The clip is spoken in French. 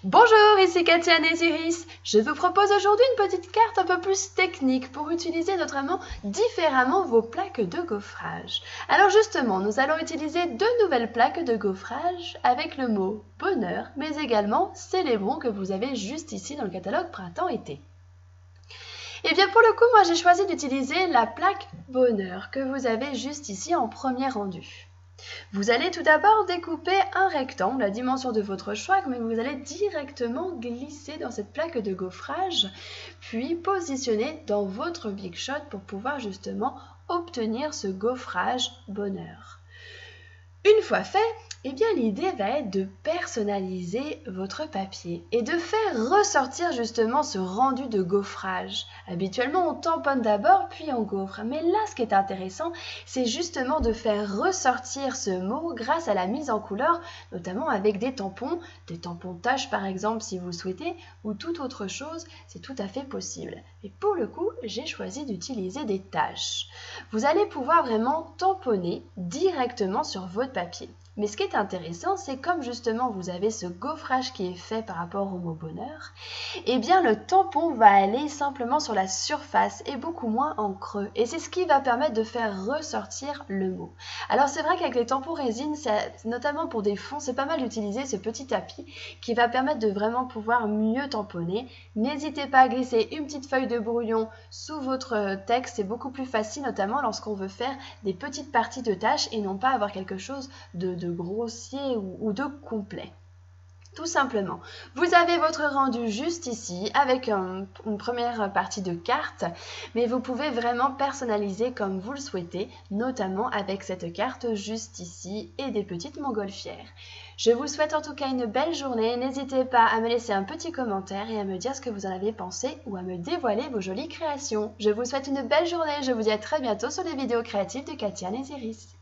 Bonjour, ici Katia Néziris. Je vous propose aujourd'hui une petite carte un peu plus technique pour utiliser notamment différemment vos plaques de gaufrage. Alors justement, nous allons utiliser deux nouvelles plaques de gaufrage avec le mot bonheur, mais également célébrons que vous avez juste ici dans le catalogue printemps-été. Et bien pour le coup, moi j'ai choisi d'utiliser la plaque bonheur que vous avez juste ici en premier rendu. Vous allez tout d'abord découper un rectangle, la dimension de votre choix, mais vous allez directement glisser dans cette plaque de gaufrage, puis positionner dans votre Big Shot pour pouvoir justement obtenir ce gaufrage bonheur. Une fois fait, eh bien l'idée va être de personnaliser votre papier et de faire ressortir justement ce rendu de gaufrage. Habituellement, on tamponne d'abord puis on gaufre, mais là ce qui est intéressant, c'est justement de faire ressortir ce mot grâce à la mise en couleur, notamment avec des tampons taches par exemple si vous souhaitez, ou toute autre chose, c'est tout à fait possible. Et pour le coup, j'ai choisi d'utiliser des taches. Vous allez pouvoir vraiment tamponner directement sur votre papier. Mais ce qui est intéressant, c'est comme justement vous avez ce gaufrage qui est fait par rapport au mot bonheur, eh bien le tampon va aller simplement sur la surface et beaucoup moins en creux. Et c'est ce qui va permettre de faire ressortir le mot. Alors c'est vrai qu'avec les tampons résine, notamment pour des fonds, c'est pas mal d'utiliser ce petit tapis qui va permettre de vraiment pouvoir mieux tamponner. N'hésitez pas à glisser une petite feuille de brouillon sous votre texte, c'est beaucoup plus facile notamment lorsqu'on veut faire des petites parties de tâches et non pas avoir quelque chose de grossier ou de complet. Tout simplement, vous avez votre rendu juste ici avec une première partie de carte, mais vous pouvez vraiment personnaliser comme vous le souhaitez, notamment avec cette carte juste ici et des petites montgolfières. Je vous souhaite en tout cas une belle journée, n'hésitez pas à me laisser un petit commentaire et à me dire ce que vous en avez pensé ou à me dévoiler vos jolies créations. Je vous souhaite une belle journée, je vous dis à très bientôt sur les vidéos créatives de Katia Néziris.